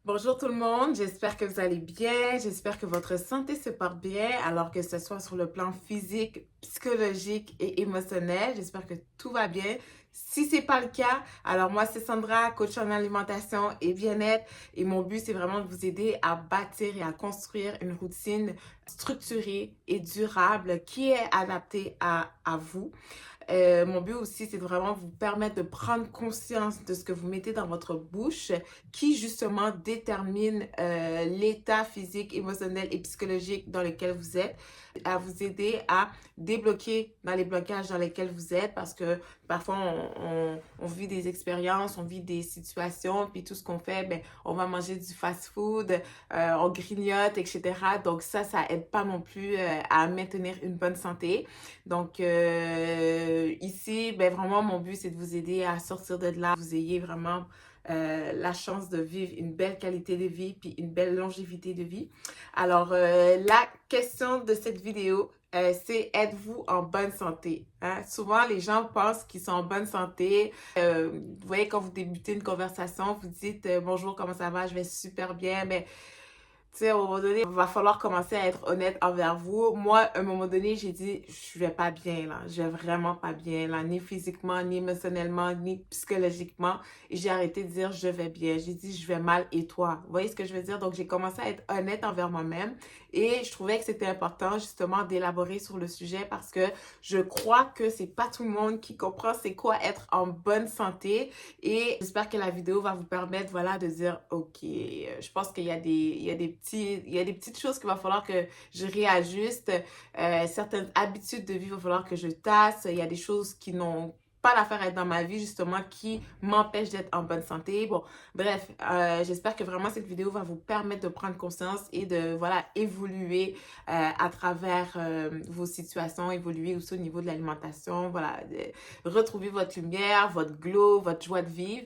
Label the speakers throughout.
Speaker 1: Bonjour tout le monde, j'espère que vous allez bien, j'espère que votre santé se porte bien, alors que ce soit sur le plan physique, psychologique et émotionnel, j'espère que tout va bien. Si c'est pas le cas, alors moi c'est Sandra, coach en alimentation et bien-être, et mon but c'est vraiment de vous aider à bâtir et à construire une routine structurée et durable qui est adaptée à vous. Mon but aussi, c'est de vraiment vous permettre de prendre conscience de ce que vous mettez dans votre bouche, qui justement détermine l'état physique, émotionnel et psychologique dans lequel vous êtes, à vous aider à débloquer dans les blocages dans lesquels vous êtes, parce que parfois on vit des expériences, on vit des situations, puis tout ce qu'on fait, ben, on va manger du fast-food, on grignote, etc. Donc ça aide pas non plus à maintenir une bonne santé. Donc, ici, ben vraiment, mon but, c'est de vous aider à sortir de là, que vous ayez vraiment la chance de vivre une belle qualité de vie, puis une belle longévité de vie. Alors, la question de cette vidéo, c'est êtes-vous en bonne santé? Hein? Souvent, les gens pensent qu'ils sont en bonne santé. Vous voyez, quand vous débutez une conversation, vous dites bonjour, comment ça va? Je vais super bien. Mais tu sais, à un moment donné, il va falloir commencer à être honnête envers vous. Moi, à un moment donné, j'ai dit, je vais pas bien là. Je vais vraiment pas bien là, ni physiquement, ni émotionnellement, ni psychologiquement. Et j'ai arrêté de dire, je vais bien. J'ai dit, je vais mal et toi. Vous voyez ce que je veux dire? Donc, j'ai commencé à être honnête envers moi-même. Et je trouvais que c'était important, justement, d'élaborer sur le sujet parce que je crois que c'est pas tout le monde qui comprend c'est quoi être en bonne santé. Et j'espère que la vidéo va vous permettre, voilà, de dire, OK, je pense qu'il y a il y a des petites choses qu'il va falloir que je réajuste. Certaines habitudes de vie, il va falloir que je tasse. Il y a des choses qui n'ont pas l'affaire à être dans ma vie, justement, qui m'empêchent d'être en bonne santé. Bon, bref, j'espère que vraiment cette vidéo va vous permettre de prendre conscience et de, voilà, évoluer à travers vos situations, évoluer aussi au niveau de l'alimentation, voilà, retrouver votre lumière, votre glow, votre joie de vivre.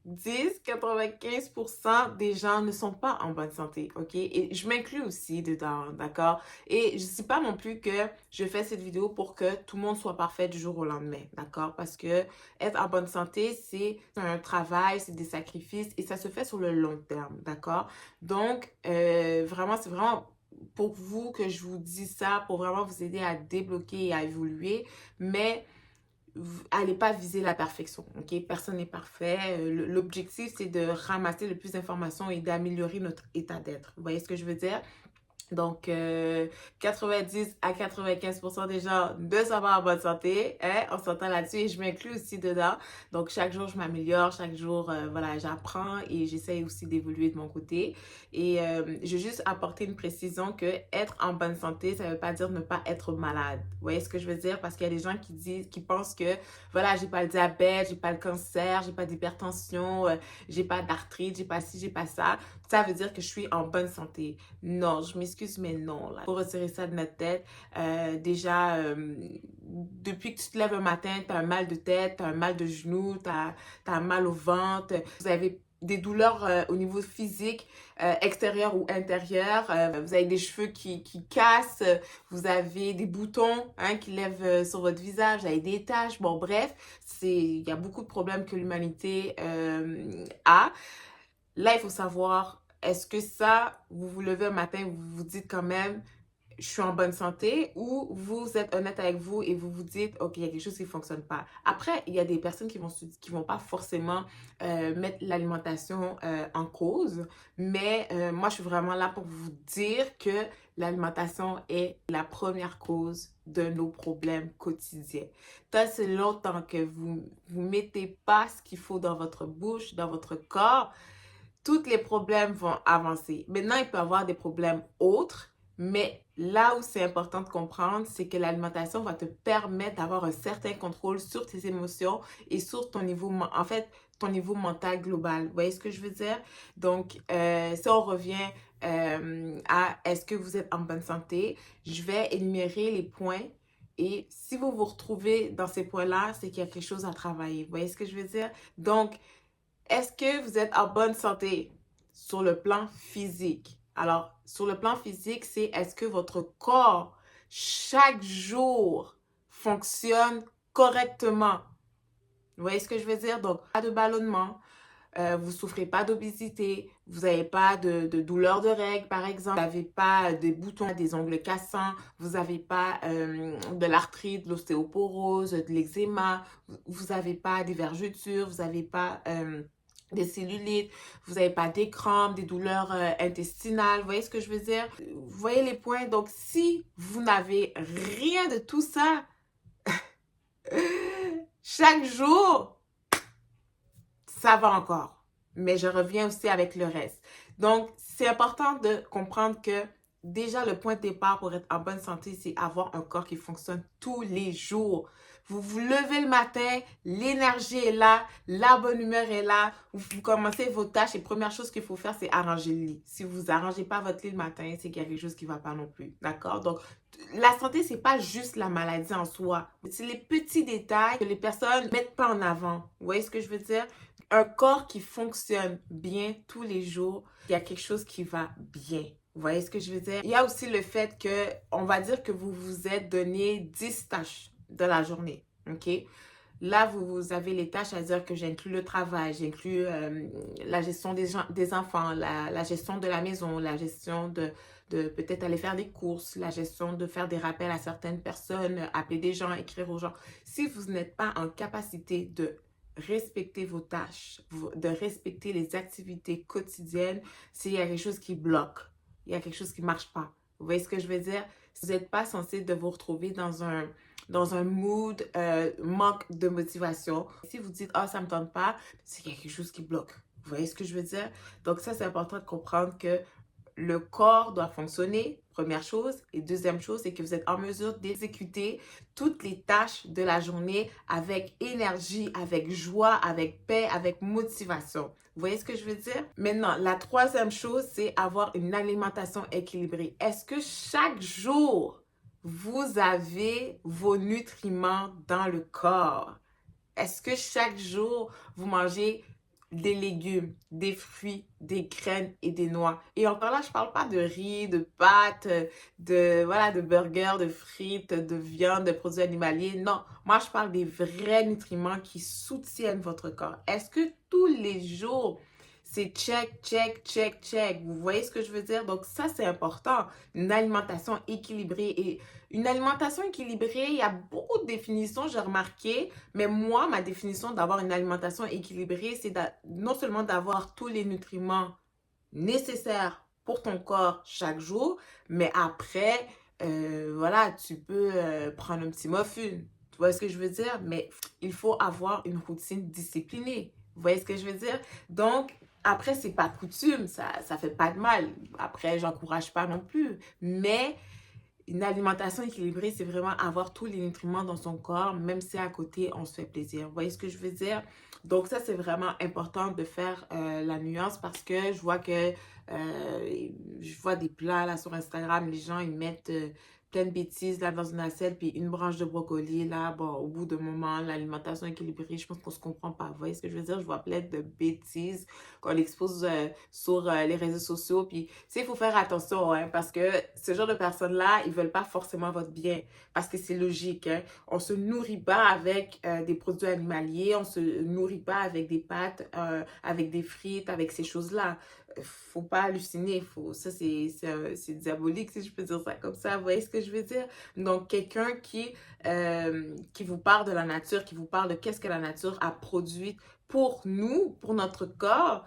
Speaker 1: 90-95% des gens ne sont pas en bonne santé, ok? Et je m'inclus aussi dedans, d'accord? Et je ne dis pas non plus que je fais cette vidéo pour que tout le monde soit parfait du jour au lendemain, d'accord? Parce que être en bonne santé, c'est un travail, c'est des sacrifices et ça se fait sur le long terme, d'accord? Donc, vraiment, c'est vraiment pour vous que je vous dis ça, pour vraiment vous aider à débloquer et à évoluer, mais allez pas viser la perfection, ok? Personne n'est parfait. L'objectif, c'est de ramasser le plus d'informations et d'améliorer notre état d'être. Vous voyez ce que je veux dire? Donc, 90 à 95% des gens ne sont pas en bonne santé, hein? On s'entend là-dessus et je m'inclus aussi dedans. Donc, chaque jour, je m'améliore, chaque jour, voilà, j'apprends et j'essaye aussi d'évoluer de mon côté. Et je veux juste apporter une précision que être en bonne santé, ça veut pas dire ne pas être malade. Vous voyez ce que je veux dire? Parce qu'il y a des gens qui disent, qui pensent que, voilà, j'ai pas le diabète, j'ai pas le cancer, j'ai pas d'hypertension, j'ai pas d'arthrite, j'ai pas ci, j'ai pas ça. Ça veut dire que je suis en bonne santé. Non, je m'excuse, mais non. Là. Faut retirer ça de notre tête. Déjà, depuis que tu te lèves un matin, tu as un mal de tête, tu as un mal de genou, tu as mal au ventre, vous avez des douleurs au niveau physique, extérieur ou intérieur, vous avez des cheveux qui cassent, vous avez des boutons hein, qui lèvent sur votre visage, vous avez des taches, bon bref, il y a beaucoup de problèmes que l'humanité a. Là, il faut savoir, est-ce que ça, vous vous levez un matin, vous vous dites quand même, je suis en bonne santé, ou vous êtes honnête avec vous et vous vous dites, OK, il y a quelque chose qui ne fonctionne pas. Après, il y a des personnes qui vont pas forcément mettre l'alimentation en cause, mais moi, je suis vraiment là pour vous dire que l'alimentation est la première cause de nos problèmes quotidiens. Tant c'est longtemps que vous mettez pas ce qu'il faut dans votre bouche, dans votre corps, tous les problèmes vont avancer. Maintenant, il peut y avoir des problèmes autres, mais là où c'est important de comprendre, c'est que l'alimentation va te permettre d'avoir un certain contrôle sur tes émotions et sur ton niveau, en fait, ton niveau mental global. Vous voyez ce que je veux dire? Donc, si on revient à est-ce que vous êtes en bonne santé, je vais énumérer les points et si vous vous retrouvez dans ces points-là, c'est qu'il y a quelque chose à travailler. Vous voyez ce que je veux dire? Donc, est-ce que vous êtes en bonne santé sur le plan physique? Alors, sur le plan physique, c'est est-ce que votre corps, chaque jour, fonctionne correctement? Vous voyez ce que je veux dire? Donc, pas de ballonnement, vous souffrez pas d'obésité, vous n'avez pas de douleur de règles, par exemple, vous n'avez pas des boutons, des ongles cassants, vous n'avez pas de l'arthrite, de l'ostéoporose, de l'eczéma, vous n'avez pas des vergetures, vous n'avez pas des cellulites, vous n'avez pas des crampes, des douleurs intestinales, vous voyez ce que je veux dire? Vous voyez les points? Donc, si vous n'avez rien de tout ça, chaque jour, ça va encore. Mais je reviens aussi avec le reste. Donc, c'est important de comprendre que déjà, le point de départ pour être en bonne santé, c'est avoir un corps qui fonctionne tous les jours. Vous vous levez le matin, l'énergie est là, la bonne humeur est là, vous commencez vos tâches et première chose qu'il faut faire, c'est arranger le lit. Si vous n'arrangez pas votre lit le matin, c'est qu'il y a quelque chose qui ne va pas non plus. D'accord? Donc, la santé, c'est pas juste la maladie en soi. C'est les petits détails que les personnes mettent pas en avant. Vous voyez ce que je veux dire? Un corps qui fonctionne bien tous les jours, il y a quelque chose qui va bien. Vous voyez ce que je veux dire? Il y a aussi le fait que, on va dire que vous vous êtes donné 10 tâches de la journée. OK? Là, vous avez les tâches, à dire que j'inclus le travail, j'inclus la gestion des enfants, la gestion de la maison, la gestion de peut-être aller faire des courses, la gestion de faire des rappels à certaines personnes, appeler des gens, écrire aux gens. Si vous n'êtes pas en capacité de respecter vos tâches, de respecter les activités quotidiennes, s'il y a quelque chose qui bloque, il y a quelque chose qui ne marche pas. Vous voyez ce que je veux dire? Vous n'êtes pas censé de vous retrouver dans un mood manque de motivation. Si vous dites « Ah, ça ne me tente pas », c'est qu'il y a quelque chose qui bloque. Vous voyez ce que je veux dire? Donc ça, c'est important de comprendre que le corps doit fonctionner, première chose. Et deuxième chose, c'est que vous êtes en mesure d'exécuter toutes les tâches de la journée avec énergie, avec joie, avec paix, avec motivation. Vous voyez ce que je veux dire? Maintenant, la troisième chose, c'est avoir une alimentation équilibrée. Est-ce que chaque jour, vous avez vos nutriments dans le corps? Est-ce que chaque jour, vous mangez des légumes, des fruits, des graines et des noix? Et encore là, je parle pas de riz, de pâtes, de burgers, de frites, de viande, de produits animaliers. Non, moi, je parle des vrais nutriments qui soutiennent votre corps. Est-ce que tous les jours, c'est check, check, check, check? Vous voyez ce que je veux dire? Donc ça, c'est important. Une alimentation équilibrée. Et une alimentation équilibrée, il y a beaucoup de définitions, j'ai remarqué. Mais moi, ma définition d'avoir une alimentation équilibrée, c'est non seulement d'avoir tous les nutriments nécessaires pour ton corps chaque jour, mais après, voilà, tu peux prendre un petit muffin. Tu vois ce que je veux dire? Mais il faut avoir une routine disciplinée. Vous voyez ce que je veux dire? Donc, après, c'est pas coutume, ça fait pas de mal. Après, j'encourage pas non plus. Mais une alimentation équilibrée, c'est vraiment avoir tous les nutriments dans son corps, même si à côté, on se fait plaisir. Vous voyez ce que je veux dire? Donc ça, c'est vraiment important de faire la nuance parce que je vois des plats là sur Instagram, les gens, ils mettent plein de bêtises là dans une assiette, puis une branche de brocoli là, bon, au bout d'un moment, l'alimentation équilibrée, je pense qu'on se comprend pas. Vous voyez ce que je veux dire? Je vois plein de bêtises qu'on expose sur les réseaux sociaux, puis tu sais, il faut faire attention, hein, parce que ce genre de personnes-là, ils veulent pas forcément votre bien, parce que c'est logique, hein. On se nourrit pas avec des produits animaliers, on se nourrit pas avec des pâtes, avec des frites, avec ces choses-là. Faut pas halluciner, ça c'est diabolique si je peux dire ça comme ça, vous voyez ce que je veux dire? Donc quelqu'un qui vous parle de la nature, qui vous parle de qu'est-ce que la nature a produit pour nous, pour notre corps,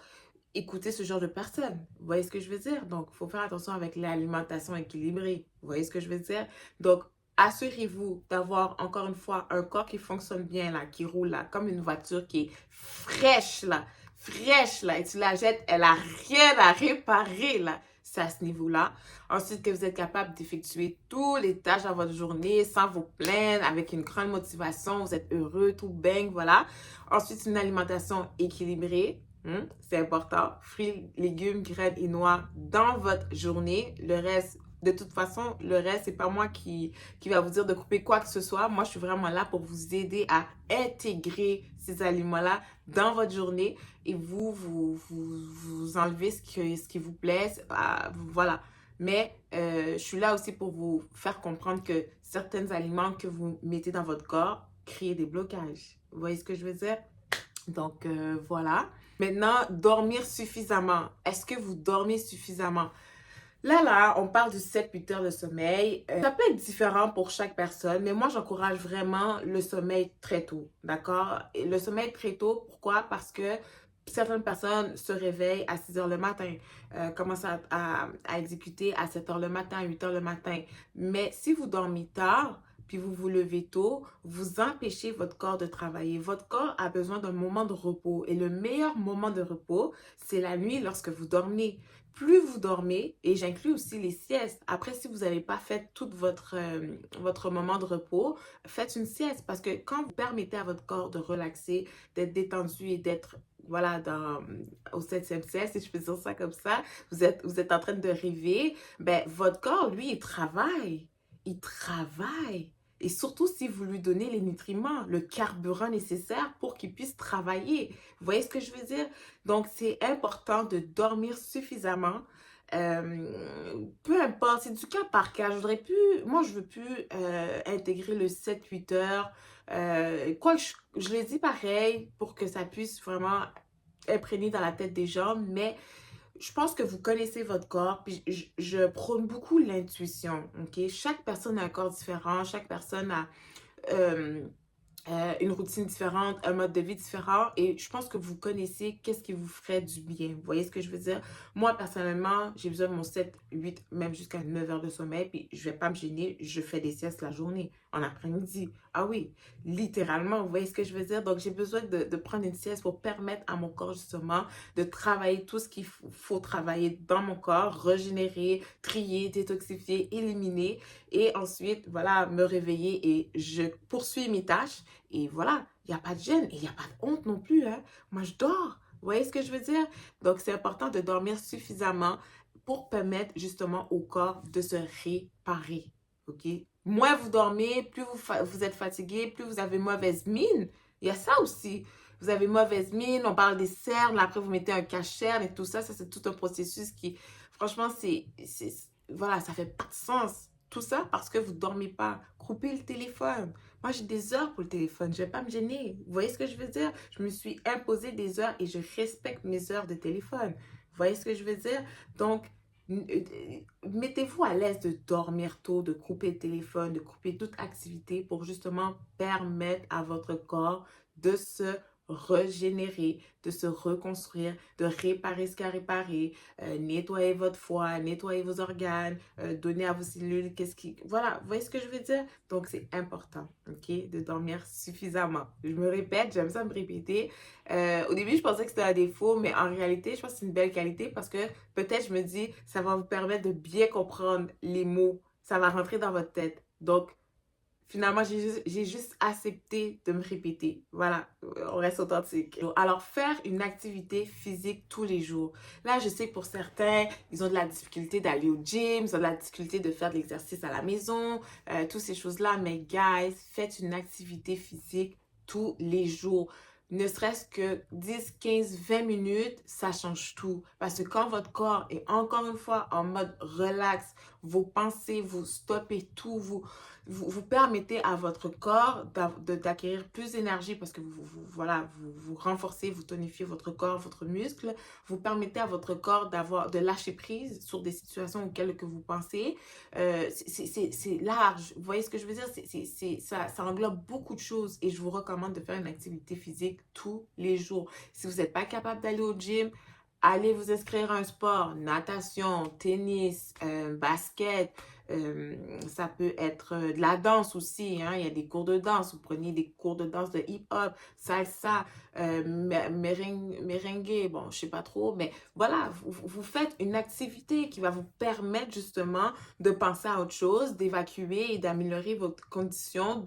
Speaker 1: écoutez ce genre de personnes. Vous voyez ce que je veux dire? Donc, il faut faire attention avec l'alimentation équilibrée. Vous voyez ce que je veux dire? Donc, assurez-vous d'avoir, encore une fois, un corps qui fonctionne bien, là, qui roule, là, comme une voiture qui est fraîche, là. Fraîche, là. Et tu la jettes, elle a rien à réparer, là. C'est à ce niveau-là. Ensuite, que vous êtes capable d'effectuer toutes les tâches dans votre journée sans vous plaindre, avec une grande motivation, vous êtes heureux, tout bang, voilà. Ensuite, une alimentation équilibrée. C'est important. Fruits, légumes, graines et noix dans votre journée. Le reste, de toute façon, le reste, c'est pas moi qui va vous dire de couper quoi que ce soit. Moi, je suis vraiment là pour vous aider à intégrer ces aliments-là dans votre journée et vous enlevez ce qui vous plaît. Voilà. Mais je suis là aussi pour vous faire comprendre que certains aliments que vous mettez dans votre corps créent des blocages. Vous voyez ce que je veux dire? Donc, voilà. Maintenant, dormir suffisamment. Est-ce que vous dormez suffisamment? Là, on parle de 7-8 heures de sommeil. Ça peut être différent pour chaque personne, mais moi, j'encourage vraiment le sommeil très tôt, d'accord? Et le sommeil très tôt, pourquoi? Parce que certaines personnes se réveillent à 6 heures le matin, commencent à exécuter à 7 heures le matin, à 8 heures le matin. Mais si vous dormez tard, puis vous vous levez tôt, vous empêchez votre corps de travailler. Votre corps a besoin d'un moment de repos. Et le meilleur moment de repos, c'est la nuit lorsque vous dormez. Plus vous dormez, et j'inclus aussi les siestes. Après, si vous n'avez pas fait tout votre moment de repos, faites une sieste parce que quand vous permettez à votre corps de relaxer, d'être détendu et d'être, voilà, au septième ciel, si je peux dire ça comme ça, vous êtes en train de rêver, ben, votre corps, lui, il travaille. Il travaille. Et surtout si vous lui donnez les nutriments, le carburant nécessaire pour qu'il puisse travailler. Vous voyez ce que je veux dire? Donc, c'est important de dormir suffisamment. Peu importe, c'est du cas par cas. Moi, je veux plus intégrer le 7-8 heures. Quoi que je le dis pareil pour que ça puisse vraiment imprégner dans la tête des gens, mais je pense que vous connaissez votre corps, puis je prône beaucoup l'intuition, ok? Chaque personne a un corps différent, chaque personne a euh, une routine différente, un mode de vie différent et je pense que vous connaissez qu'est-ce qui vous ferait du bien. Vous voyez ce que je veux dire? Moi, personnellement, j'ai besoin de mon 7, 8, même jusqu'à 9 heures de sommeil puis je vais pas me gêner, je fais des siestes la journée, en après-midi. Ah oui, littéralement, vous voyez ce que je veux dire? Donc, j'ai besoin de prendre une sieste pour permettre à mon corps, justement, de travailler tout ce qu'il faut travailler dans mon corps, régénérer, trier, détoxifier, éliminer et ensuite, voilà, me réveiller et je poursuis mes tâches. Et voilà, il n'y a pas de gêne et il n'y a pas de honte non plus, hein. Moi, je dors. Vous voyez ce que je veux dire? Donc, c'est important de dormir suffisamment pour permettre justement au corps de se réparer. OK? Moins vous dormez, plus vous êtes fatigué, plus vous avez mauvaise mine. Il y a ça aussi. Vous avez mauvaise mine, on parle des cernes, après vous mettez un cache-cerne et tout ça. Ça, c'est tout un processus qui, franchement, voilà, ça fait pas de sens. Tout ça parce que vous ne dormez pas. Coupez le téléphone. Moi, j'ai des heures pour le téléphone. Je ne vais pas me gêner. Vous voyez ce que je veux dire? Je me suis imposé des heures et je respecte mes heures de téléphone. Vous voyez ce que je veux dire? Donc, mettez-vous à l'aise de dormir tôt, de couper le téléphone, de couper toute activité pour justement permettre à votre corps de se régénérer, de se reconstruire, de réparer ce qu'il a réparé, nettoyer votre foie, nettoyer vos organes, donner à vos cellules, Voilà, vous voyez ce que je veux dire? Donc, c'est important, ok, de dormir suffisamment. Je me répète, j'aime ça me répéter. Au début, je pensais que c'était un défaut, mais en réalité, je pense que c'est une belle qualité parce que peut-être, je me dis, ça va vous permettre de bien comprendre les mots. Ça va rentrer dans votre tête. Donc, finalement, j'ai juste accepté de me répéter. Voilà, on reste authentique. Alors, faire une activité physique tous les jours. Là, je sais que pour certains, ils ont de la difficulté d'aller au gym, ils ont de la difficulté de faire de l'exercice à la maison, toutes ces choses-là. Mais guys, faites une activité physique tous les jours. Ne serait-ce que 10, 15, 20 minutes, ça change tout. Parce que quand votre corps est encore une fois en mode relax, vos pensées, vous stoppez tout, vous permettez à votre corps d'acquérir plus d'énergie parce que voilà, vous renforcez, vous tonifiez votre corps, votre muscle. Vous permettez à votre corps de lâcher prise sur des situations auxquelles que vous pensez. C'est large. Vous voyez ce que je veux dire? Ça englobe beaucoup de choses et je vous recommande de faire une activité physique tous les jours. Si vous n'êtes pas capable d'aller au gym, allez vous inscrire à un sport, natation, tennis, basket, ça peut être de la danse aussi, hein. Il y a des cours de danse. Vous prenez des cours de danse de hip-hop, salsa, merengue, bon, je sais pas trop, mais voilà, vous faites une activité qui va vous permettre justement de penser à autre chose, d'évacuer et d'améliorer votre condition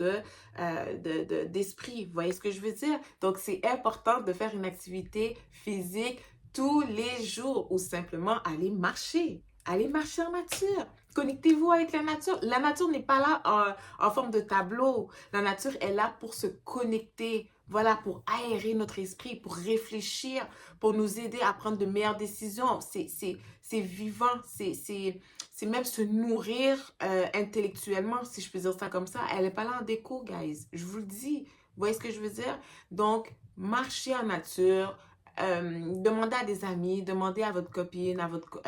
Speaker 1: d'esprit. Vous voyez ce que je veux dire? Donc, c'est important de faire une activité physique tous les jours ou simplement aller marcher. Allez marcher en nature. Connectez-vous avec la nature. La nature n'est pas là en forme de tableau. La nature est là pour se connecter. Voilà, pour aérer notre esprit, pour réfléchir, pour nous aider à prendre de meilleures décisions. C'est vivant, c'est même se nourrir intellectuellement, si je peux dire ça comme ça. Elle n'est pas là en déco, guys. Je vous le dis. Vous voyez ce que je veux dire? Donc, marcher en nature, demandez à des amis, demandez à votre copine, à votre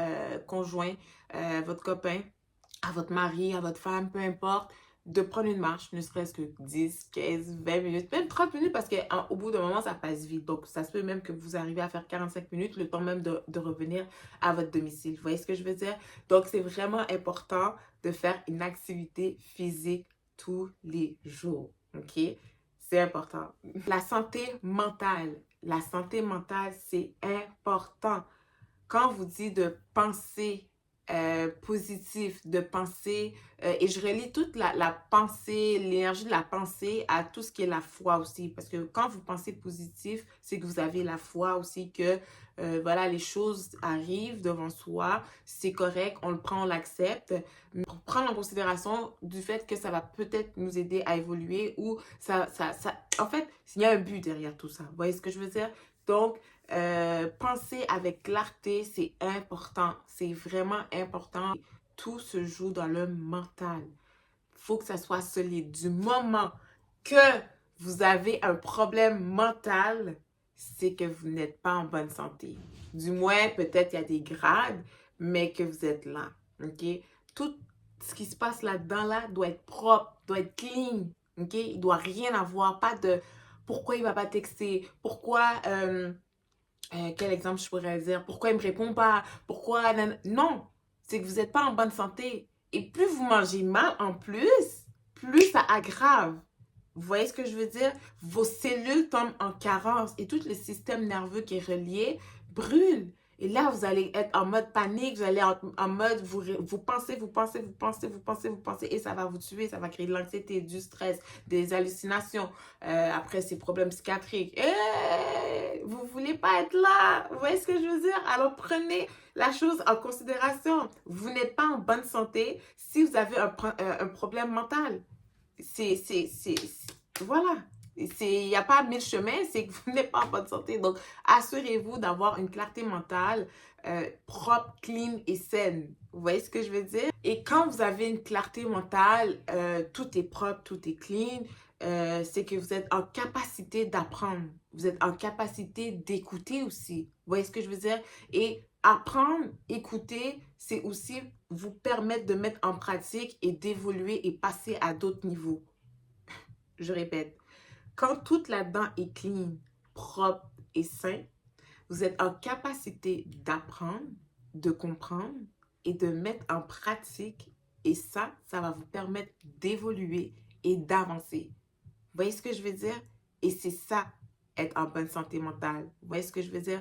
Speaker 1: conjoint, votre copain, à votre mari, à votre femme, peu importe, de prendre une marche, ne serait-ce que 10, 15, 20 minutes, même 30 minutes, parce qu'au bout d'un moment, ça passe vite. Donc, ça se peut même que vous arrivez à faire 45 minutes, le temps même de revenir à votre domicile. Vous voyez ce que je veux dire? Donc, c'est vraiment important de faire une activité physique tous les jours. OK? C'est important. La santé mentale. La santé mentale, c'est important. Quand vous dites de penser positif, de penser, et je relie toute la pensée, l'énergie de la pensée à tout ce qui est la foi aussi. Parce que quand vous pensez positif, c'est que vous avez la foi aussi que, voilà, les choses arrivent devant soi, c'est correct, on le prend, on l'accepte. Pour prendre en considération du fait que ça va peut-être nous aider à évoluer ou en fait, il y a un but derrière tout ça. Vous voyez ce que je veux dire? Donc, penser avec clarté, c'est important. C'est vraiment important. Tout se joue dans le mental. Il faut que ça soit solide. Du moment que vous avez un problème mental, c'est que vous n'êtes pas en bonne santé. Du moins, peut-être il y a des grades, mais que vous êtes là. OK? Tout ce qui se passe là-dedans, là, doit être propre, doit être clean. OK? Il ne doit rien avoir. Pas de pourquoi il ne va pas texter, pourquoi... quel exemple je pourrais dire? Pourquoi il me répond pas? Pourquoi? Non, c'est que vous n'êtes pas en bonne santé. Et plus vous mangez mal en plus, plus ça aggrave. Vous voyez ce que je veux dire? Vos cellules tombent en carence et tout le système nerveux qui est relié brûle. Et là, vous allez être en mode panique, vous allez en mode, vous pensez, vous pensez, vous pensez, vous pensez, vous pensez, et ça va vous tuer, ça va créer de l'anxiété, du stress, des hallucinations, après ces problèmes psychiatriques. Vous voulez pas être là, vous voyez ce que je veux dire? Alors prenez la chose en considération. Vous n'êtes pas en bonne santé si vous avez un problème mental. Voilà. Il n'y a pas mille chemins, c'est que vous n'êtes pas en bonne santé. Donc, assurez-vous d'avoir une clarté mentale propre, clean et saine. Vous voyez ce que je veux dire? Et quand vous avez une clarté mentale, tout est propre, tout est clean, c'est que vous êtes en capacité d'apprendre. Vous êtes en capacité d'écouter aussi. Vous voyez ce que je veux dire? Et apprendre, écouter, c'est aussi vous permettre de mettre en pratique et d'évoluer et passer à d'autres niveaux. Je répète, quand tout là-dedans est clean, propre et sain, vous êtes en capacité d'apprendre, de comprendre et de mettre en pratique. Et ça va vous permettre d'évoluer et d'avancer. Vous voyez ce que je veux dire? Et c'est ça, être en bonne santé mentale. Vous voyez ce que je veux dire?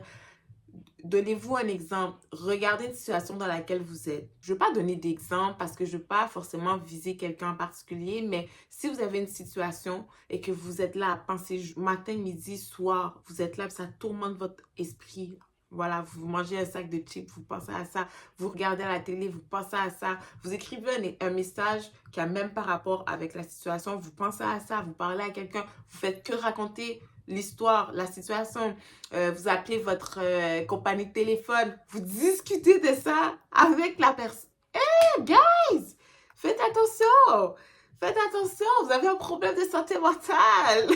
Speaker 1: Donnez-vous un exemple. Regardez une situation dans laquelle vous êtes. Je ne veux pas donner d'exemple parce que je ne veux pas forcément viser quelqu'un en particulier, mais si vous avez une situation et que vous êtes là à penser matin, midi, soir, vous êtes là et ça tourmente votre esprit. Voilà, vous mangez un sac de chips, vous pensez à ça. Vous regardez à la télé, vous pensez à ça. Vous écrivez un message qui n'a même pas rapport avec la situation. Vous pensez à ça, vous parlez à quelqu'un. Vous faites que raconter l'histoire, la situation. Vous appelez votre compagnie de téléphone. Vous discutez de ça avec la personne. Hey, guys! Faites attention! Faites attention! Vous avez un problème de santé mentale!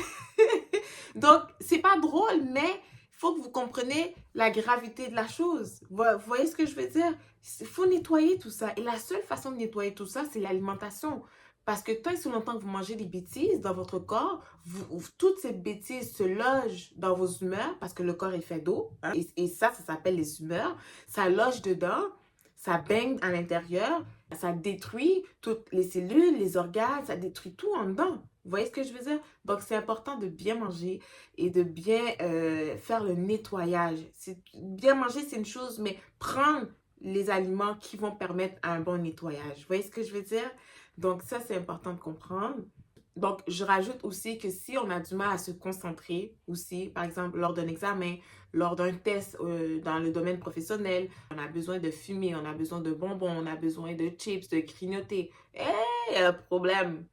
Speaker 1: Donc, c'est pas drôle, mais il faut que vous compreniez la gravité de la chose. Vous voyez ce que je veux dire? Il faut nettoyer tout ça. Et la seule façon de nettoyer tout ça, c'est l'alimentation. Parce que tant et si longtemps que vous mangez des bêtises dans votre corps, toutes ces bêtises se logent dans vos humeurs parce que le corps est fait d'eau. Hein, et ça s'appelle les humeurs. Ça loge dedans, ça baigne à l'intérieur, ça détruit toutes les cellules, les organes, ça détruit tout en dedans. Vous voyez ce que je veux dire? Donc, c'est important de bien manger et de bien faire le nettoyage. Bien manger, c'est une chose, mais prendre les aliments qui vont permettre un bon nettoyage. Vous voyez ce que je veux dire? Donc, ça, c'est important de comprendre. Donc, je rajoute aussi que si on a du mal à se concentrer aussi, par exemple, lors d'un examen, lors d'un test dans le domaine professionnel, on a besoin de fumer, on a besoin de bonbons, on a besoin de chips, de grignoter. Il y a un problème.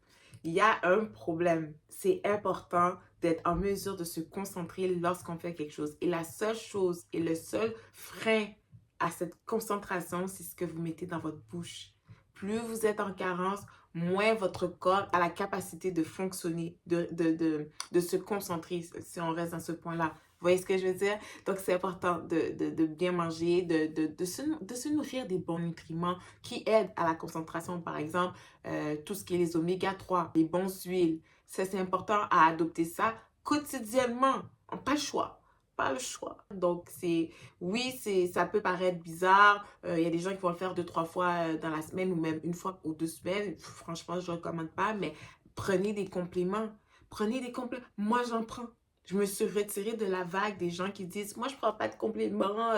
Speaker 1: Il y a un problème. C'est important d'être en mesure de se concentrer lorsqu'on fait quelque chose. Et la seule chose et le seul frein à cette concentration, c'est ce que vous mettez dans votre bouche. Plus vous êtes en carence, moins votre corps a la capacité de fonctionner, de se concentrer, si on reste dans ce point-là. voyez ce que je veux dire? Donc, c'est important de bien manger, de se nourrir des bons nutriments qui aident à la concentration. Par exemple, tout ce qui est les oméga 3, les bonnes huiles. Ça, c'est important à adopter ça quotidiennement. Pas le choix. Pas le choix. Donc, oui, ça peut paraître bizarre. Il y a des gens qui vont le faire 2, 3 fois dans la semaine ou même une fois ou 2 semaines. Franchement, je ne recommande pas, mais prenez des compléments. Prenez des compléments. Moi, j'en prends. Je me suis retirée de la vague des gens qui disent, moi, je ne prends pas de compléments,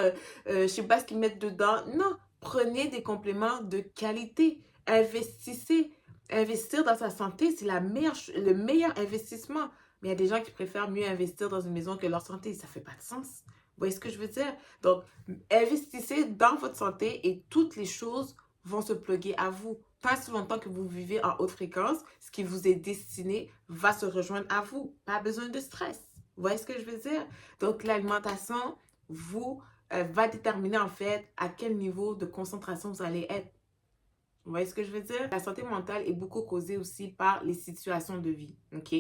Speaker 1: je ne sais pas ce qu'ils mettent dedans. Non, prenez des compléments de qualité. Investissez. Investir dans sa santé, c'est le meilleur investissement. Mais il y a des gens qui préfèrent mieux investir dans une maison que leur santé. Ça ne fait pas de sens. Vous voyez ce que je veux dire? Donc, investissez dans votre santé et toutes les choses vont se plugger à vous. Pas si longtemps que vous vivez en haute fréquence, ce qui vous est destiné va se rejoindre à vous. Pas besoin de stress. Vous voyez ce que je veux dire? Donc, l'alimentation va déterminer en fait à quel niveau de concentration vous allez être. Vous voyez ce que je veux dire? La santé mentale est beaucoup causée aussi par les situations de vie, ok?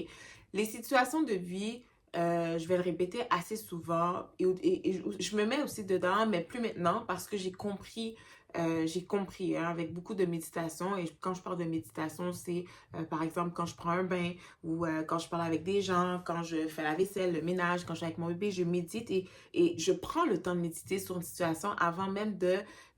Speaker 1: Les situations de vie, je vais le répéter assez souvent et je me mets aussi dedans, mais plus maintenant parce que j'ai compris hein, avec beaucoup de méditation. Et quand je parle de méditation, c'est par exemple quand je prends un bain ou quand je parle avec des gens, quand je fais la vaisselle, le ménage, quand je suis avec mon bébé, je médite et je prends le temps de méditer sur une situation avant même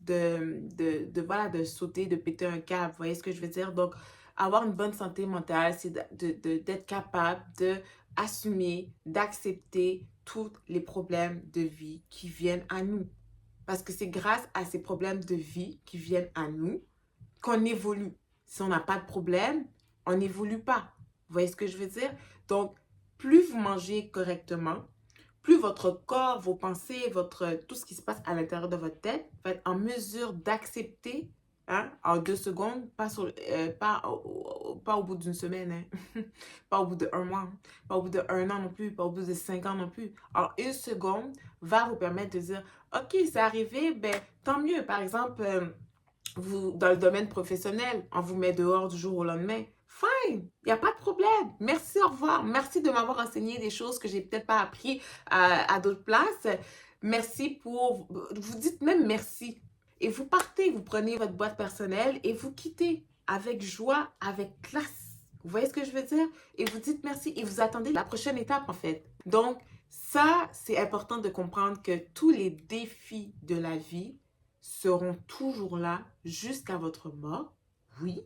Speaker 1: voilà, de sauter, de péter un câble. Vous voyez ce que je veux dire? Donc, avoir une bonne santé mentale, c'est d'être capable d'assumer, d'accepter tous les problèmes de vie qui viennent à nous. Parce que c'est grâce à ces problèmes de vie qui viennent à nous qu'on évolue. Si on n'a pas de problème, on n'évolue pas. Vous voyez ce que je veux dire? Donc, plus vous mangez correctement, plus votre corps, vos pensées, tout ce qui se passe à l'intérieur de votre tête va être en mesure d'accepter hein, en 2 secondes, pas au bout d'une semaine, hein, pas au bout d'1 mois, pas au bout d'1 an non plus, pas au bout de 5 ans non plus. En 1 seconde, va vous permettre de dire, OK, c'est arrivé, ben tant mieux. Par exemple, dans le domaine professionnel, on vous met dehors du jour au lendemain. Fine, il n'y a pas de problème. Merci, au revoir. Merci de m'avoir enseigné des choses que j'ai peut-être pas appris à d'autres places. Merci pour... Vous dites même merci. Et vous partez, vous prenez votre boîte personnelle et vous quittez avec joie, avec classe. Vous voyez ce que je veux dire? Et vous dites merci et vous attendez la prochaine étape en fait. Donc, ça, c'est important de comprendre que tous les défis de la vie seront toujours là jusqu'à votre mort. Oui.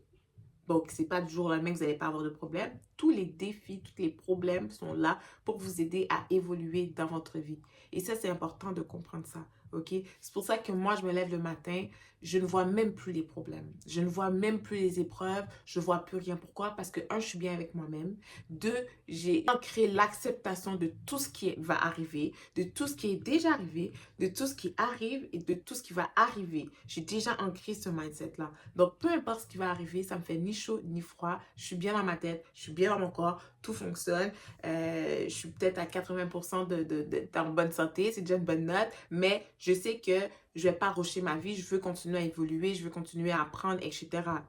Speaker 1: Donc, c'est pas du jour au lendemain que vous n'allez pas avoir de problème. Tous les défis, tous les problèmes sont là pour vous aider à évoluer dans votre vie. Et ça, c'est important de comprendre ça. OK? C'est pour ça que moi, je me lève le matin, je ne vois même plus les problèmes. Je ne vois même plus les épreuves. Je ne vois plus rien. Pourquoi? Parce que, un, je suis bien avec moi-même. Deux, j'ai ancré l'acceptation de tout ce qui va arriver, de tout ce qui est déjà arrivé, de tout ce qui arrive et de tout ce qui va arriver. J'ai déjà ancré ce mindset-là. Donc, peu importe ce qui va arriver, ça me fait ni chaud ni froid. Je suis bien dans ma tête, je suis bien dans mon corps, tout fonctionne. Je suis peut-être à 80% en bonne santé, c'est déjà une bonne note, mais je sais que je ne vais pas rusher ma vie, je veux continuer à évoluer, je veux continuer à apprendre, etc.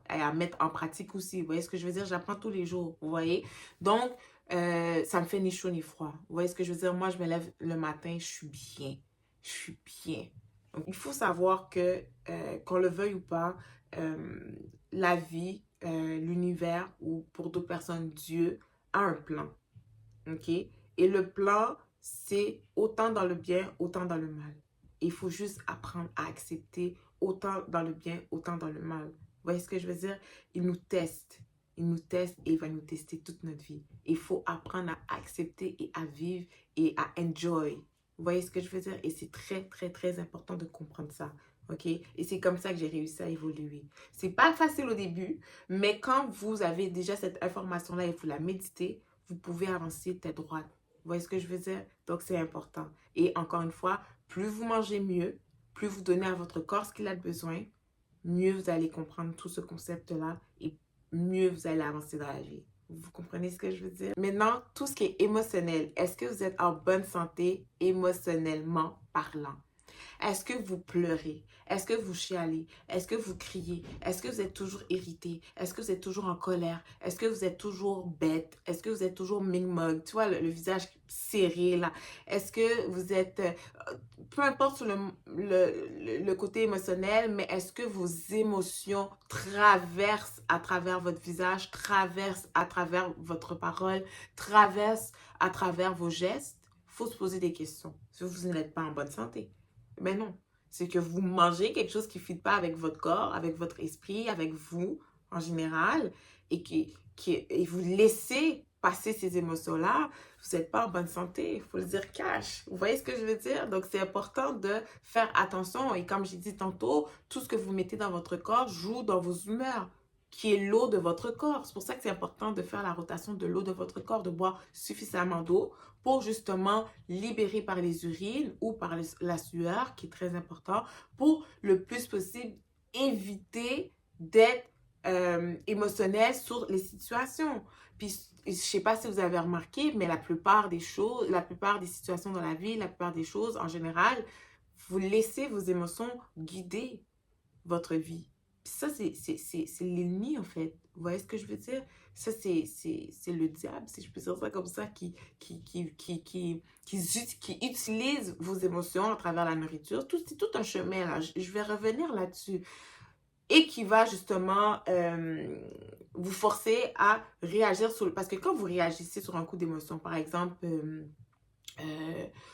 Speaker 1: Et à mettre en pratique aussi. Vous voyez ce que je veux dire? J'apprends tous les jours, vous voyez? Donc, ça me fait ni chaud ni froid. Vous voyez ce que je veux dire? Moi, je me lève le matin, je suis bien. Je suis bien. Donc, il faut savoir que, qu'on le veuille ou pas, la vie, l'univers ou pour d'autres personnes, Dieu a un plan. OK? Et le plan, c'est autant dans le bien, autant dans le mal. Il faut juste apprendre à accepter autant dans le bien, autant dans le mal. Vous voyez ce que je veux dire? Il nous teste. Il nous teste et il va nous tester toute notre vie. Il faut apprendre à accepter et à vivre et à enjoy. Vous voyez ce que je veux dire? Et c'est très, très, très important de comprendre ça. OK? Et c'est comme ça que j'ai réussi à évoluer. C'est pas facile au début, mais quand vous avez déjà cette information-là et vous la méditez, vous pouvez avancer tête droite. Vous voyez ce que je veux dire? Donc, c'est important. Et encore une fois, plus vous mangez mieux, plus vous donnez à votre corps ce qu'il a besoin, mieux vous allez comprendre tout ce concept-là et mieux vous allez avancer dans la vie. Vous comprenez ce que je veux dire? Maintenant, tout ce qui est émotionnel. Est-ce que vous êtes en bonne santé émotionnellement parlant? Est-ce que vous pleurez? Est-ce que vous chialez? Est-ce que vous criez? Est-ce que vous êtes toujours irrité? Est-ce que vous êtes toujours en colère? Est-ce que vous êtes toujours bête? Est-ce que vous êtes toujours ming-mog? Tu vois, le visage serré, là. Est-ce que vous êtes... peu importe sur le côté émotionnel, mais est-ce que vos émotions traversent à travers votre visage, traversent à travers votre parole, traversent à travers vos gestes? Il faut se poser des questions. Si vous n'êtes pas en bonne santé. Mais non, c'est que vous mangez quelque chose qui ne fit pas avec votre corps, avec votre esprit, avec vous en général, et vous laissez passer ces émotions-là, vous n'êtes pas en bonne santé, il faut le dire cash. Vous voyez ce que je veux dire? Donc, c'est important de faire attention. Et comme j'ai dit tantôt, tout ce que vous mettez dans votre corps joue dans vos humeurs, qui est l'eau de votre corps. C'est pour ça que c'est important de faire la rotation de l'eau de votre corps, de boire suffisamment d'eau pour justement libérer par les urines ou par la sueur, qui est très important, pour le plus possible éviter d'être émotionnel sur les situations. Puis, je ne sais pas si vous avez remarqué, mais la plupart des choses, la plupart des situations dans la vie, la plupart des choses en général, vous laissez vos émotions guider votre vie. Puis ça, c'est l'ennemi, en fait. Vous voyez ce que je veux dire? Ça, c'est le diable, si je peux dire ça comme ça, qui utilise vos émotions à travers la nourriture. C'est tout un chemin, là. Je vais revenir là-dessus. Et qui va justement vous forcer à réagir sur... Parce que quand vous réagissez sur un coup d'émotion, par exemple,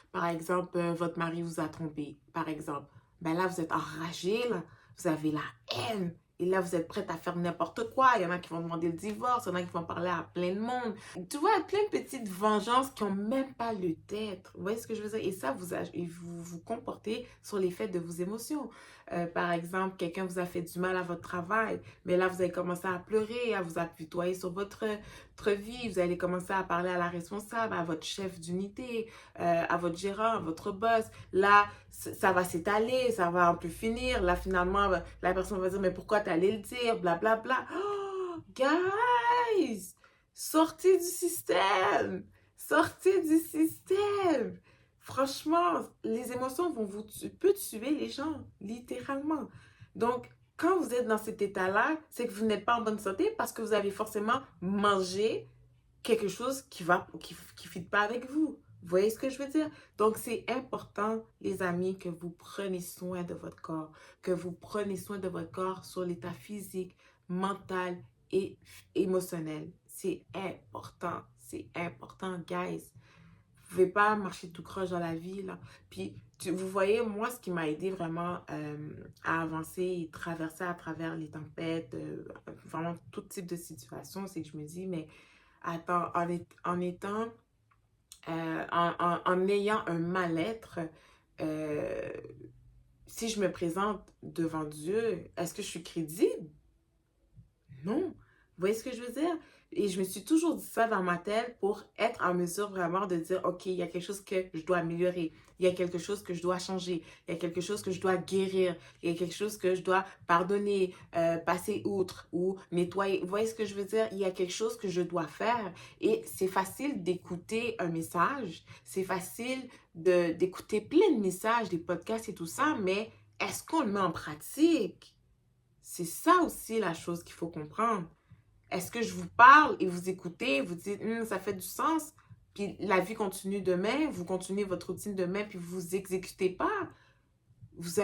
Speaker 1: votre mari vous a trompé, par exemple, ben là, vous êtes enragé, là, vous avez la haine. Et là, vous êtes prête à faire n'importe quoi. Il y en a qui vont demander le divorce, il y en a qui vont parler à plein de monde. Tu vois, plein de petites vengeances qui n'ont même pas lieu d'être. Vous voyez ce que je veux dire? Et ça, vous comportez sur l'effet de vos émotions. Par exemple, quelqu'un vous a fait du mal à votre travail, mais là, vous avez commencé à pleurer, à vous apitoyer sur votre vie. Vous allez commencer à parler à la responsable, à votre chef d'unité, à votre gérant, à votre boss. Là, ça va s'étaler, ça va en plus finir. Là, finalement, la personne va dire, mais pourquoi t'allais le dire, blablabla. Bla, bla. Oh, guys, sortez du système. Sortez du système. Franchement, les émotions peuvent tuer les gens, littéralement. Donc, quand vous êtes dans cet état-là, c'est que vous n'êtes pas en bonne santé parce que vous avez forcément mangé quelque chose qui fit pas avec vous. Vous voyez ce que je veux dire? Donc, c'est important, les amis, que vous preniez soin de votre corps, que vous preniez soin de votre corps sur l'état physique, mental et émotionnel. C'est important, guys. Vous ne pouvez pas marcher tout croche dans la vie, là. Puis, vous voyez, moi, ce qui m'a aidé vraiment à avancer et traverser à travers les tempêtes, vraiment tout type de situation, c'est que je me dis, mais attends, en ayant un mal-être, euh, si je me présente devant Dieu, est-ce que je suis crédible? Non. Vous voyez ce que je veux dire? Et je me suis toujours dit ça dans ma tête pour être en mesure vraiment de dire, OK, il y a quelque chose que je dois améliorer. Il y a quelque chose que je dois changer. Il y a quelque chose que je dois guérir. Il y a quelque chose que je dois pardonner, passer outre ou nettoyer. Vous voyez ce que je veux dire? Il y a quelque chose que je dois faire. Et c'est facile d'écouter un message. C'est facile d'écouter plein de messages, des podcasts et tout ça, mais est-ce qu'on le met en pratique? C'est ça aussi la chose qu'il faut comprendre. Est-ce que je vous parle et vous écoutez, vous dites, ça fait du sens, puis la vie continue demain, vous continuez votre routine demain, puis vous vous exécutez pas? Vous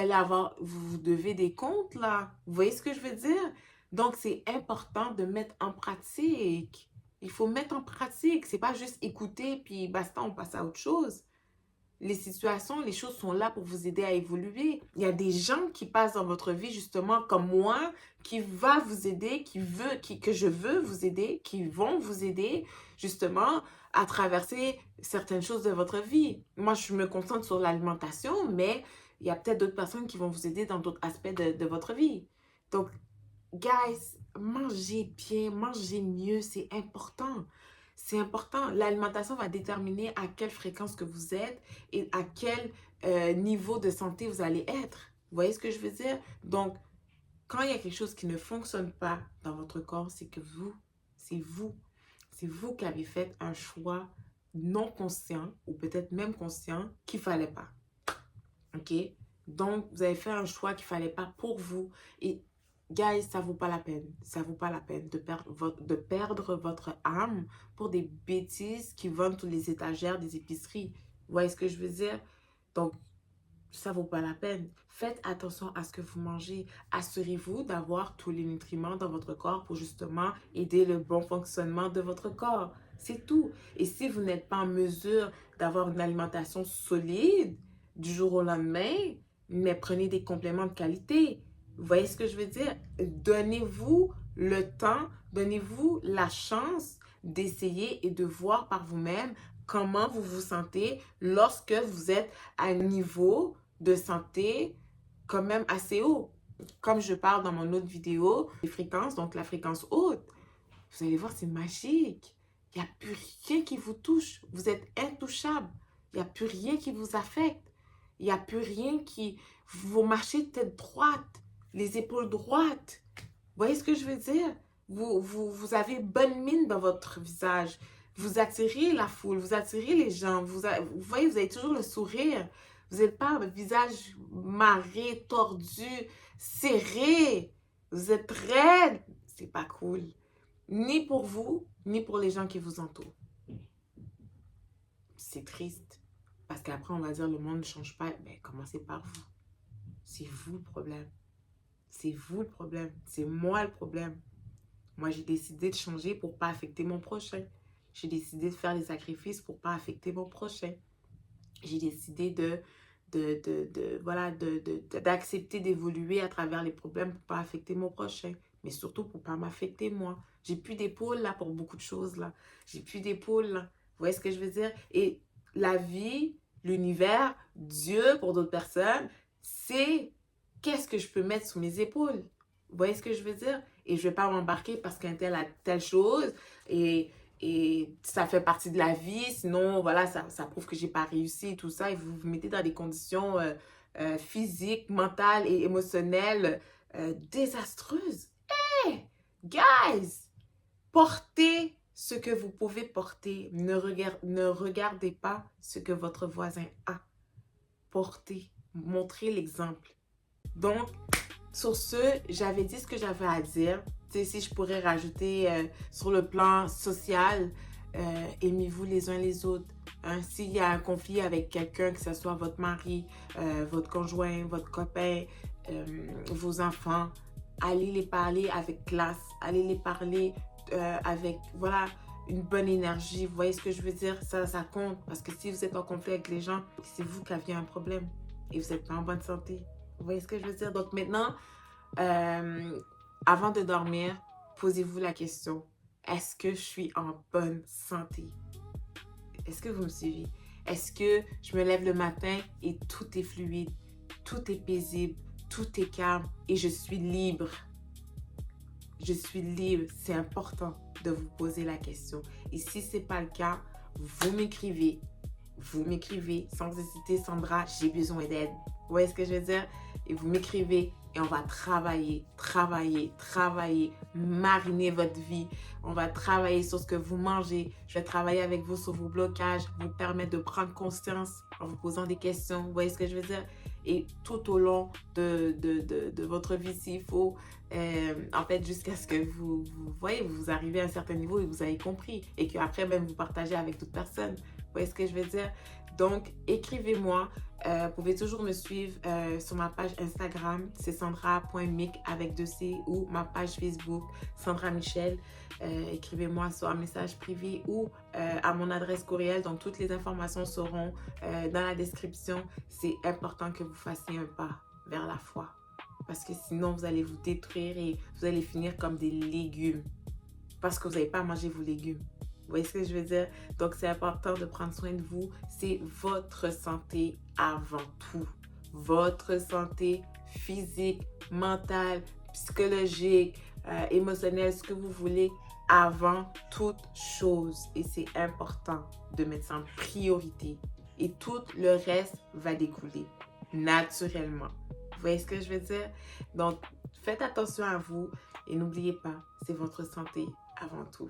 Speaker 1: devez des comptes, là. Vous voyez ce que je veux dire? Donc, c'est important de mettre en pratique. Il faut mettre en pratique. C'est pas juste écouter, puis basta, on passe à autre chose. Les situations, les choses sont là pour vous aider à évoluer. Il y a des gens qui passent dans votre vie, justement, comme moi, qui va vous aider, que je veux vous aider, qui vont vous aider, justement, à traverser certaines choses de votre vie. Moi, je me concentre sur l'alimentation, mais il y a peut-être d'autres personnes qui vont vous aider dans d'autres aspects de votre vie. Donc, guys, mangez bien, mangez mieux, c'est important. C'est important. L'alimentation va déterminer à quelle fréquence que vous êtes et à quel niveau de santé vous allez être. Vous voyez ce que je veux dire? Donc, quand il y a quelque chose qui ne fonctionne pas dans votre corps, c'est que c'est vous qui avez fait un choix non conscient ou peut-être même conscient qu'il ne fallait pas. OK? Donc, vous avez fait un choix qu'il ne fallait pas pour vous. Et, guys, ça ne vaut pas la peine. Ça ne vaut pas la peine de perdre votre âme pour des bêtises qui vendent toutes les étagères des épiceries. Vous voyez ce que je veux dire? Donc, ça ne vaut pas la peine. Faites attention à ce que vous mangez. Assurez-vous d'avoir tous les nutriments dans votre corps pour justement aider le bon fonctionnement de votre corps. C'est tout. Et si vous n'êtes pas en mesure d'avoir une alimentation solide du jour au lendemain, mais prenez des compléments de qualité. Vous voyez ce que je veux dire? Donnez-vous le temps, donnez-vous la chance d'essayer et de voir par vous-même comment vous vous sentez lorsque vous êtes à un niveau de santé quand même assez haut. Comme je parle dans mon autre vidéo, les fréquences, donc la fréquence haute, vous allez voir, c'est magique. Il n'y a plus rien qui vous touche. Vous êtes intouchable. Il n'y a plus rien qui vous affecte. Il n'y a plus rien qui... Vous marchez tête droite, les épaules droites. Vous voyez ce que je veux dire? Vous avez bonne mine dans votre visage. Vous attirez la foule, vous attirez les gens. Vous voyez, vous avez toujours le sourire. Vous n'êtes pas un visage marré, tordu, serré. Vous êtes raide. C'est pas cool. Ni pour vous, ni pour les gens qui vous entourent. C'est triste. Parce qu'après, on va dire le monde ne change pas. Mais commencez par vous. C'est vous le problème. C'est vous le problème. C'est moi le problème. Moi, j'ai décidé de changer pour ne pas affecter mon prochain. J'ai décidé de faire des sacrifices pour ne pas affecter mon prochain. J'ai décidé d'accepter d'évoluer à travers les problèmes pour ne pas affecter mon prochain. Mais surtout pour ne pas m'affecter moi. J'ai plus d'épaule là pour beaucoup de choses là. J'ai plus d'épaule là. Vous voyez ce que je veux dire? Et la vie, l'univers, Dieu pour d'autres personnes, c'est qu'est-ce que je peux mettre sous mes épaules? Vous voyez ce que je veux dire? Et je ne vais pas m'embarquer parce qu'un tel a telle chose et ça fait partie de la vie. Sinon, voilà, ça prouve que je n'ai pas réussi et tout ça. Et vous vous mettez dans des conditions physiques, mentales et émotionnelles désastreuses. Hey, guys! Portez ce que vous pouvez porter. Ne regardez pas ce que votre voisin a. Portez. Montrez l'exemple. Donc, sur ce, j'avais dit ce que j'avais à dire. Tu sais, si je pourrais rajouter sur le plan social, aimez-vous les uns les autres. Hein? S'il y a un conflit avec quelqu'un, que ce soit votre mari, votre conjoint, votre copain, vos enfants, allez les parler avec classe. Allez les parler avec, voilà, une bonne énergie. Vous voyez ce que je veux dire? Ça compte. Parce que si vous êtes en conflit avec les gens, c'est vous qui avez un problème. Et vous n'êtes pas en bonne santé. Vous voyez ce que je veux dire? Donc maintenant, avant de dormir, posez-vous la question. Est-ce que je suis en bonne santé? Est-ce que vous me suivez? Est-ce que je me lève le matin et tout est fluide, tout est paisible, tout est calme et je suis libre? Je suis libre. C'est important de vous poser la question. Et si ce n'est pas le cas, vous m'écrivez. Vous m'écrivez sans hésiter, Sandra, j'ai besoin d'aide. Vous voyez ce que je veux dire? Et vous m'écrivez et on va travailler, mariner votre vie. On va travailler sur ce que vous mangez. Je vais travailler avec vous sur vos blocages, vous permettre de prendre conscience en vous posant des questions. Vous voyez ce que je veux dire? Et tout au long de votre vie, s'il faut, en fait, jusqu'à ce que vous voyez, vous arrivez à un certain niveau et vous avez compris. Et qu'après, même, vous partagez avec d'autres personnes. Vous voyez ce que je veux dire? Donc, écrivez-moi. Vous pouvez toujours me suivre sur ma page Instagram, c'est sandra.mic avec 2C ou ma page Facebook, Sandra Michel. Écrivez-moi sur un message privé ou à mon adresse courriel. Donc, toutes les informations seront dans la description. C'est important que vous fassiez un pas vers la foi. Parce que sinon, vous allez vous détruire et vous allez finir comme des légumes. Parce que vous n'avez pas mangé vos légumes. Vous voyez ce que je veux dire? Donc, c'est important de prendre soin de vous. C'est votre santé avant tout. Votre santé physique, mentale, psychologique, émotionnelle, ce que vous voulez, avant toute chose. Et c'est important de mettre ça en priorité. Et tout le reste va découler naturellement. Vous voyez ce que je veux dire? Donc, faites attention à vous et n'oubliez pas, c'est votre santé avant tout.